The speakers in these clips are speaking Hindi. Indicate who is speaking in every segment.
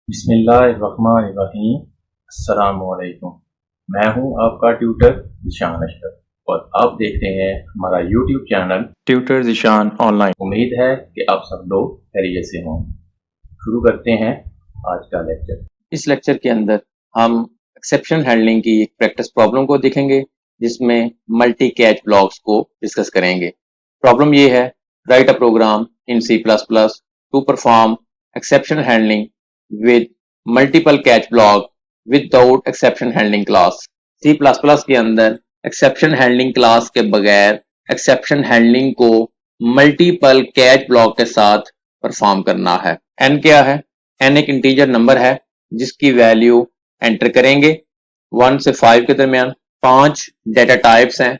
Speaker 1: बिस्मिल्लाहिर्रहमानिर्रहीम। अस्सलामुअलैकुम। मैं हूं आपका ट्यूटर ज़ीशान अशरफ और आप देख रहे हैं हमारा YouTube channel tutor Zeeshan online. उम्मीद है कि आप सब लोग खैरियत से हों। शुरू करते हैं आज का लेक्चर। इस लेक्चर के अंदर हम एक्सेप्शन हैंडलिंग की एक प्रैक्टिस प्रॉब्लम को देखेंगे जिसमें मल्टी कैच ब्लॉक्स को डिस्कस करेंगे। प्रॉब्लम ये है, right a program in C++ to perform exception handling with multiple catch block without exception handling class। C++ के अंदर exception handling class के बगैर exception handling को multiple catch block के साथ परफॉर्म करना है। n क्या है? n एक इंटीजर नंबर है जिसकी वैल्यू एंटर करेंगे 1 से 5 के दरमियान। 5 डेटा टाइप्स हैं,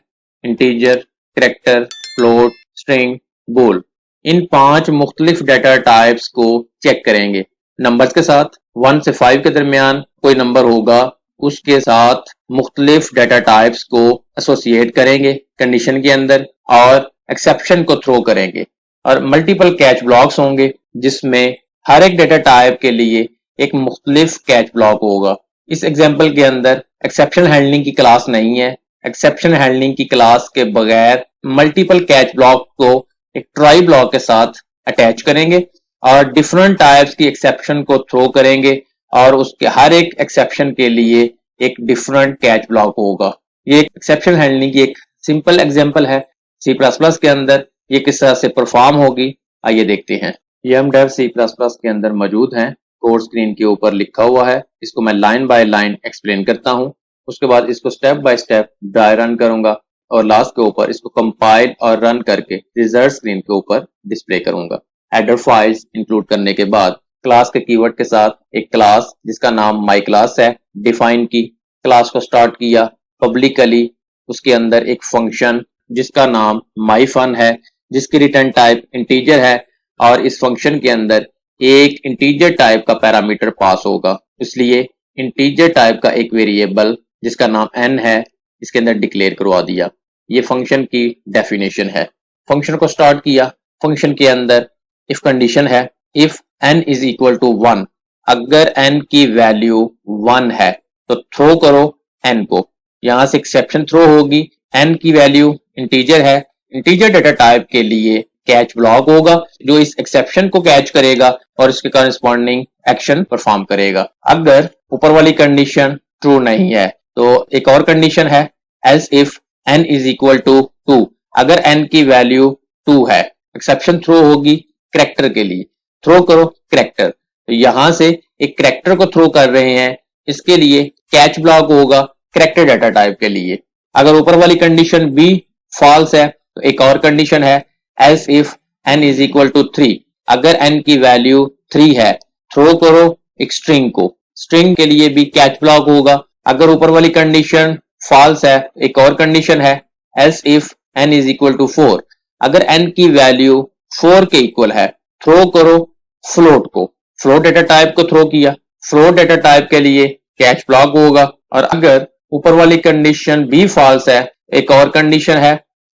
Speaker 1: इंटीजर, कैरेक्टर, फ्लोट, स्ट्रिंग, बूल। इन 5 मुख्तलिफ डेटा टाइप्स को चेक करेंगे नंबर्स के साथ। 1 से 5 के दरमियान कोई नंबर होगा उसके साथ मुख्तलिफ डेटा टाइप्स को एसोसिएट करेंगे कंडीशन के अंदर और एक्सेप्शन को थ्रो करेंगे। और मल्टीपल कैच ब्लॉक्स होंगे जिसमें हर एक डेटा टाइप के लिए एक मुख्तलिफ कैच ब्लॉक होगा। इस एग्जाम्पल के अंदर एक्सेप्शन हैंडलिंग की क्लास नहीं है। एक्सेप्शन हैंडलिंग की क्लास के बगैर मल्टीपल कैच ब्लॉक को एक ट्राई ब्लॉक के साथ अटैच करेंगे और डिफरेंट टाइप्स की एक्सेप्शन को थ्रो करेंगे और उसके हर एक एक्सेप्शन के लिए एक डिफरेंट कैच ब्लॉक होगा। ये एक्सेप्शन हैंडलिंग की एक सिंपल एग्जांपल है। C++ के अंदर ये किस तरह से परफॉर्म होगी आइए देखते हैं। ये हम डेव C++ के अंदर मौजूद हैं। कोड स्क्रीन के ऊपर लिखा हुआ है, इसको मैं लाइन बाय लाइन एक्सप्लेन करता हूँ। उसके बाद इसको step by step dry run करूंगा और लास्ट के ऊपर इसको कंपाइल और रन करके रिजल्ट स्क्रीन के ऊपर डिस्प्ले करूंगा। हेडर फाइल्स इंक्लूड करने के बाद क्लास के कीवर्ड के साथ एक क्लास जिसका नाम माई क्लास है डिफाइन की। क्लास को स्टार्ट किया पब्लिकली, उसके अंदर एक फंक्शन जिसका नाम माई फन है जिसकी रिटर्न टाइप इंटीजर है और इस फंक्शन के अंदर एक इंटीजर टाइप का पैरामीटर पास होगा, इसलिए इंटीजर टाइप का एक वेरिएबल जिसका नाम n है इसके अंदर डिक्लेयर करवा दिया। ये फंक्शन की डेफिनेशन है। फंक्शन को स्टार्ट किया, फंक्शन के अंदर इफ कंडीशन है, if n is equal to 1, अगर n की वैल्यू 1 है तो थ्रो करो n को। यहां से एक्सेप्शन थ्रो होगी, n की वैल्यू इंटीजर है, इंटीजर डेटा टाइप के लिए कैच ब्लॉक होगा जो इस एक्सेप्शन को कैच करेगा और इसके कॉरेस्पॉन्डिंग एक्शन परफॉर्म करेगा। अगर ऊपर वाली कंडीशन ट्रू नहीं है तो एक और कंडीशन है, else if n is equal to 2, अगर n की वैल्यू 2 है एक्सेप्शन थ्रो होगी कैरेक्टर के लिए, थ्रो करो कैरेक्टर। तो यहां से एक कैरेक्टर को थ्रो कर रहे हैं, इसके लिए कैच ब्लॉक होगा कैरेक्टर डेटा टाइप के लिए। अगर ऊपर वाली कंडीशन बी फॉल्स है तो एक और कंडीशन है, else if n is equal to 3, अगर n की वैल्यू 3 है थ्रो करो एक स्ट्रिंग को, स्ट्रिंग के लिए भी कैच ब्लॉक होगा। अगर ऊपर वाली कंडीशन फॉल्स है एक और कंडीशन है, else if n is equal to 4, अगर n की वैल्यू 4 के इक्वल है थ्रो करो फ्लोट को। फ्लोट डेटा टाइप को थ्रो किया, फ्लोट डेटा टाइप के लिए कैच ब्लॉक होगा। और अगर ऊपर वाली कंडीशन बी फॉल्स है एक और कंडीशन है,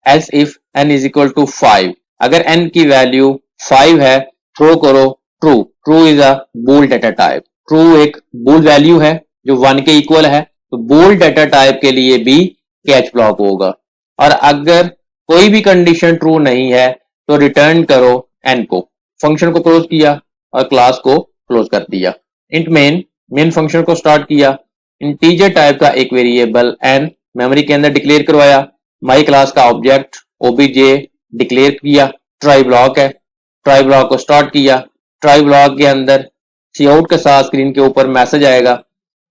Speaker 1: else if n is equal to 5, अगर n की वैल्यू 5 है थ्रो करो true. True is a bool data type, true एक बूल वैल्यू है जो 1 के इक्वल है, तो बूल डेटा टाइप के लिए भी कैच ब्लॉक होगा। और अगर कोई भी कंडीशन ट्रू नहीं है तो रिटर्न करो n को। फंक्शन को क्लोज किया और क्लास को क्लोज कर दिया। इंट मेन फंक्शन को स्टार्ट किया, इंटीजर टाइप का एक वेरिएबल n मेमोरी के अंदर डिक्लेयर करवाया। माई क्लास का ऑब्जेक्ट obj डिक्लेयर किया। ट्राई ब्लॉक है, ट्राई ब्लॉक को स्टार्ट किया। ट्राई ब्लॉक के अंदर काउट के साथ स्क्रीन के ऊपर मैसेज आएगा,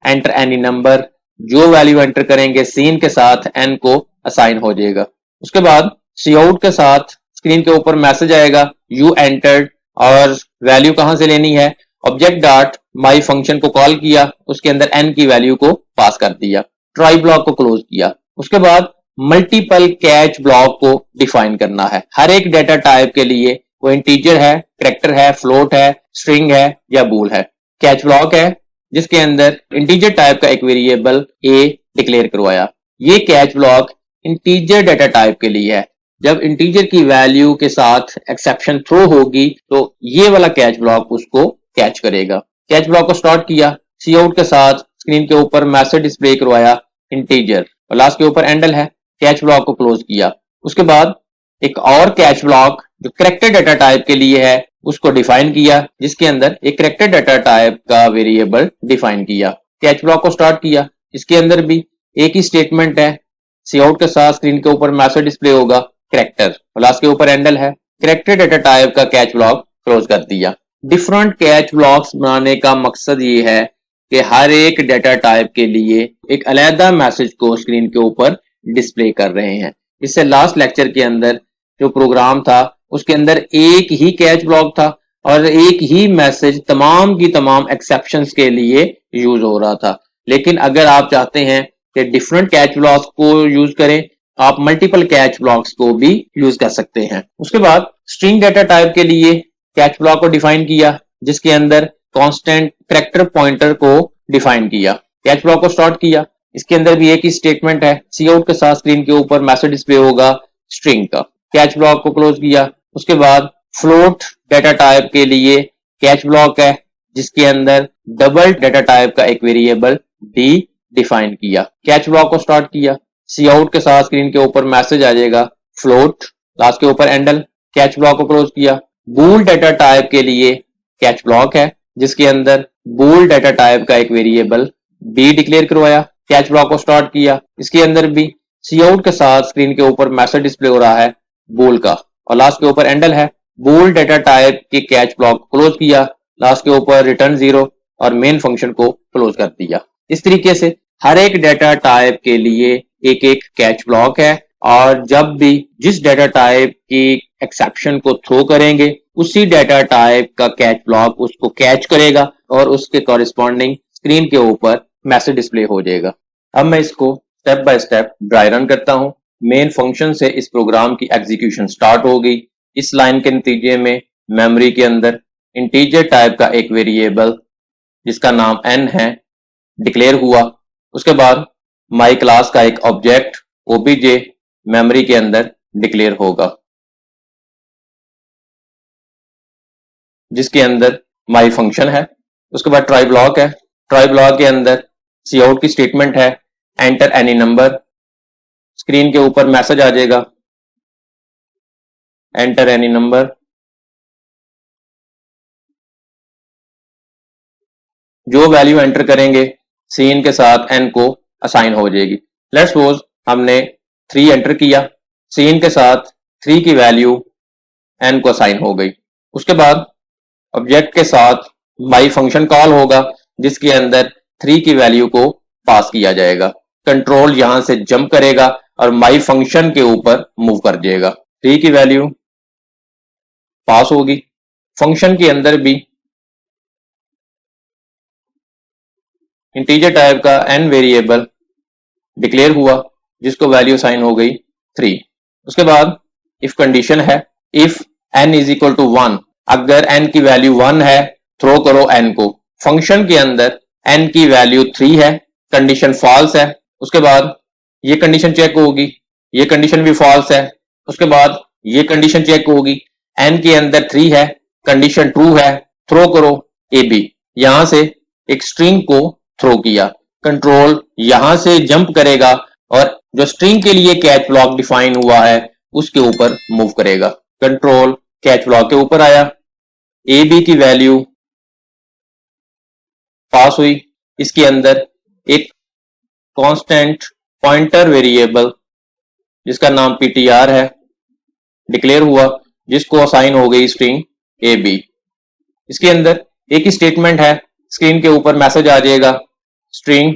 Speaker 1: एंटर एनी नंबर, जो वैल्यू एंटर करेंगे सीन के साथ n को असाइन हो जाएगा। उसके बाद काउट के साथ स्क्रीन के ऊपर मैसेज आएगा यू एंटर्ड, और वैल्यू कहां से लेनी है, ऑब्जेक्ट डॉट माई फंक्शन को कॉल किया, उसके अंदर n की वैल्यू को पास कर दिया। ट्राई ब्लॉक को क्लोज किया। उसके बाद मल्टीपल कैच ब्लॉक को डिफाइन करना है। हर एक डेटा टाइप के लिए वो इंटीजर है, कैरेक्टर है, फ्लोट है, स्ट्रिंग है या बूल है। कैच ब्लॉक है जिसके अंदर इंटीजर टाइप का एक वेरिएबल a डिक्लेयर करवाया। ये catch block integer data type के लिए है। जब इंटीजर की वैल्यू के साथ एक्सेप्शन थ्रो होगी तो ये वाला कैच ब्लॉक उसको कैच करेगा। कैच ब्लॉक को स्टार्ट किया, सी आउट के साथ स्क्रीन के ऊपर मैसेज डिस्प्ले करवाया इंटीजर और लास्ट के ऊपर एंडल है, कैच ब्लॉक को क्लोज किया। उसके बाद एक और कैच ब्लॉक जो करेक्टर डाटा टाइप के लिए है उसको डिफाइन किया, जिसके अंदर एक करेक्टर डाटा टाइप का वेरिएबल डिफाइन किया। कैच ब्लॉक को स्टार्ट किया, इसके अंदर भी एक ही स्टेटमेंट है, सी आउट के साथ स्क्रीन के ऊपर मैसेज डिस्प्ले होगा करेक्टर और लास्ट के ऊपर एंडल है, करेक्टर डाटा टाइप का कैच ब्लॉक क्लोज कर दिया। डिफरेंट कैच ब्लॉक्स बनाने का मकसद ये है कि हर एक डाटा टाइप के लिए एक अलग मैसेज को स्क्रीन के ऊपर डिस्प्ले कर रहे हैं। इससे लास्ट लेक्चर के अंदर जो प्रोग्राम था उसके अंदर एक ही कैच ब्लॉक था और एक ही मैसेज तमाम की तमाम एक्सेप्शंस के लिए यूज हो रहा था। लेकिन अगर आप चाहते हैं कि डिफरेंट कैच ब्लॉक्स को यूज करें, आप मल्टीपल कैच ब्लॉक्स को भी यूज कर सकते हैं। उसके बाद स्ट्रिंग डाटा टाइप के लिए कैच ब्लॉक को डिफाइन किया, जिसके अंदर कांस्टेंट कैरेक्टर पॉइंटर को डिफाइन किया। कैच ब्लॉक को स्टार्ट किया, इसके अंदर भी एक ही स्टेटमेंट है, सी आउट के साथ स्क्रीन के ऊपर मैसेज डिस्प्ले होगा स्ट्रिंग का। कैच ब्लॉक को क्लोज किया। उसके बाद फ्लोट डाटा टाइप के लिए कैच ब्लॉक है, जिसके अंदर डबल डाटा टाइप का एक वेरिएबल डी डिफाइन किया। कैच ब्लॉक को स्टार्ट किया, सी आउट के साथ स्क्रीन के ऊपर मैसेज आ जाएगा फ्लोट, लास्ट के ऊपर एंडल। कैच ब्लॉक को क्लोज किया। बूल डाटा टाइप के लिए कैच ब्लॉक है, जिसके अंदर बूल डाटा टाइप का एक वेरिएबल बी डिक्लेयर करवाया। कैच ब्लॉक को स्टार्ट किया, इसके अंदर भी सी आउट के साथ स्क्रीन के ऊपर मैसेज डिस्प्ले हो रहा है बूल का और लास्ट के ऊपर एंडल है। बूल डाटा टाइप के कैच ब्लॉक क्लोज किया, लास्ट के ऊपर रिटर्न 0 और मेन फंक्शन को क्लोज कर दिया। इस तरीके से हर एक डाटा टाइप के लिए एक एक कैच ब्लॉक है और जब भी जिस डाटा टाइप की एक्सेप्शन को थ्रो करेंगे उसी डाटा टाइप का कैच ब्लॉक उसको कैच करेगा और उसके कॉरेस्पॉन्डिंग स्क्रीन के ऊपर मैसेज डिस्प्ले हो जाएगा। अब मैं इसको step by step dry run करता हूं। मेन फंक्शन से इस प्रोग्राम की एग्जीक्यूशन स्टार्ट हो गई। इस लाइन के नतीजे में मेमोरी के अंदर इंटीजर टाइप का एक वेरिएबल जिसका नाम n है डिक्लेयर हुआ। उसके बाद माई क्लास का एक ऑब्जेक्ट ओबीजे मेमोरी के अंदर डिक्लेयर होगा, जिसके अंदर माई फंक्शन है। उसके बाद ट्राई ब्लॉक है। ट्राई ब्लॉक के अंदर सी आउट की स्टेटमेंट है, एंटर एनी नंबर, स्क्रीन के ऊपर मैसेज आ जाएगा एंटर एनी नंबर। जो वैल्यू एंटर करेंगे सीन के साथ एन को असाइन हो जाएगी। लेट्स सपोज हमने 3 एंटर किया, सीन के साथ 3 की वैल्यू एन को असाइन हो गई। उसके बाद ऑब्जेक्ट के साथ माई फंक्शन कॉल होगा, जिसके अंदर 3 की वैल्यू को पास किया जाएगा। कंट्रोल यहां से जंप करेगा और माई फंक्शन के ऊपर मूव कर जाएगा। 3 की वैल्यू पास होगी। फंक्शन के अंदर भी इंटीजर टाइप का n वेरिएबल डिक्लेयर हुआ, जिसको वैल्यू साइन हो गई 3। उसके बाद इफ कंडीशन है, if n is equal to 1, अगर n की वैल्यू 1 है थ्रो करो n को। फंक्शन के अंदर n की वैल्यू 3 है, कंडीशन फॉल्स है। उसके बाद ये कंडीशन चेक होगी, ये कंडीशन भी फॉल्स है। उसके बाद ये कंडीशन चेक होगी, n के अंदर 3 है, कंडीशन ट्रू है, थ्रो करो ab। यहां से एक स्ट्रिंग को थ्रो किया। कंट्रोल यहां से जंप करेगा और जो स्ट्रिंग के लिए कैच ब्लॉक डिफाइन हुआ है उसके ऊपर मूव करेगा। कंट्रोल कैच ब्लॉक के ऊपर आया, ए बी की वैल्यू पास हुई। इसके अंदर एक कांस्टेंट पॉइंटर वेरिएबल जिसका नाम ptr है डिक्लेयर हुआ, जिसको असाइन हो गई स्ट्रिंग ए बी। इसके अंदर एक ही स्टेटमेंट है, स्क्रीन के ऊपर मैसेज आ जाएगा स्ट्रिंग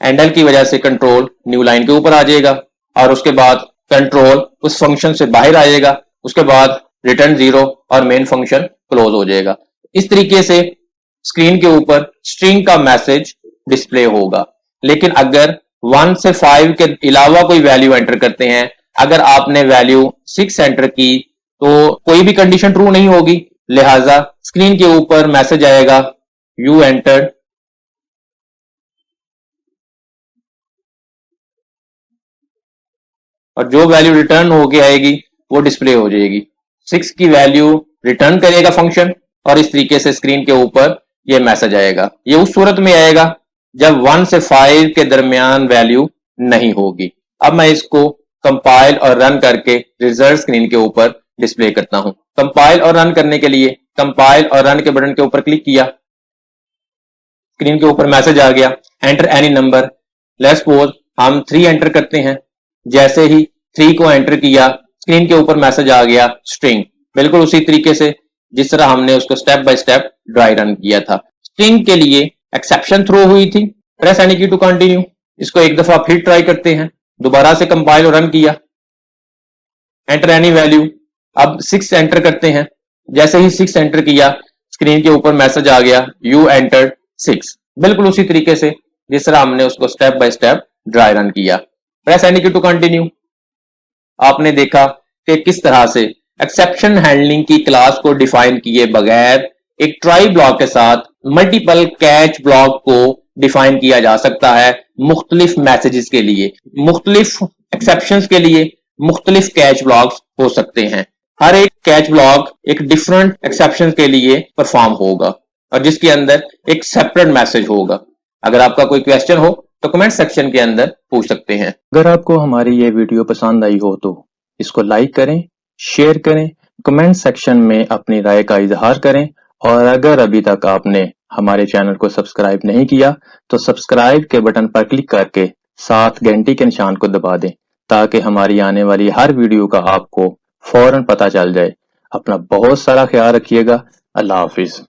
Speaker 1: एंडल की वजह से कंट्रोल न्यू लाइन के ऊपर आ जाएगा और उसके बाद कंट्रोल उस फंक्शन से बाहर आएगा। उसके बाद रिटर्न 0 और मेन फंक्शन क्लोज हो जाएगा। इस तरीके से स्क्रीन के ऊपर स्ट्रिंग का मैसेज डिस्प्ले होगा। लेकिन अगर 1 से 5 के अलावा कोई वैल्यू एंटर करते हैं, अगर आपने वैल्यू 6 एंटर की तो कोई भी कंडीशन ट्रू नहीं होगी, लिहाजा स्क्रीन के ऊपर मैसेज आएगा यू एंटर्ड और जो वैल्यू रिटर्न होके आएगी वो डिस्प्ले हो जाएगी। 6 की वैल्यू रिटर्न करेगा फंक्शन और इस तरीके से स्क्रीन के ऊपर ये मैसेज आएगा। ये उस सूरत में आएगा जब 1 से 5 के दरमियान वैल्यू नहीं होगी। अब मैं इसको कंपाइल और रन करके रिजल्ट स्क्रीन के ऊपर डिस्प्ले करता हूं। कंपाइल और रन करने के लिए कंपाइल और रन के बटन के ऊपर क्लिक किया, स्क्रीन के ऊपर मैसेज आ गया, enter any number. Let's suppose हम 3 एंटर करते हैं। जैसे ही 3 को एंटर किया, स्क्रीन के ऊपर मैसेज आ गया स्ट्रिंग, बिल्कुल उसी तरीके से जिस तरह हमने उसको step by step dry run किया था। स्ट्रिंग के लिए एक्सेप्शन थ्रो हुई थी, प्रेस एनी की टू कंटिन्यू। इसको एक दफा फिर ट्राई करते हैं, दोबारा से कंपाइल और रन किया, एंटर एनी वैल्यू। अब 6 एंटर करते हैं। जैसे ही 6 एंटर किया, स्क्रीन के ऊपर मैसेज आ गया यू एंटर्ड 6, बिल्कुल उसी तरीके से जिस तरह हमने उसको step by step dry run किया। प्रेस एनी की टू कंटिन्यू। आपने देखा कि किस तरह से एक्सेप्शन हैंडलिंग की क्लास को डिफाइन किए बगैर एक ट्राई ब्लॉक के साथ मल्टीपल कैच ब्लॉक को डिफाइन किया जा सकता है मुख्तलिफ मैसेजेस के लिए। मुख्तलिफ एक्सेप्शंस के लिए मुख्तलिफ कैच ब्लॉक्स हो सकते हैं। हर एक कैच ब्लॉक एक डिफरेंट एक्सेप्शन के लिए परफॉर्म होगा और जिसके अंदर एक सेपरेट मैसेज होगा। अगर आपका कोई क्वेश्चन हो तो कमेंट सेक्शन के अंदर पूछ सकते हैं। अगर आपको हमारी ये वीडियो पसंद आई हो तो इसको लाइक करें, शेयर करें, कमेंट सेक्शन में अपनी राय का इजहार करें और अगर अभी तक आपने हमारे चैनल को सब्सक्राइब नहीं किया तो सब्सक्राइब के बटन पर क्लिक करके साथ घंटी के निशान को दबा दें ताकि हमारी आने वाली हर वीडियो का आपको फौरन पता चल जाए। अपना बहुत सारा ख्याल रखिएगा। अल्लाह हाफिज।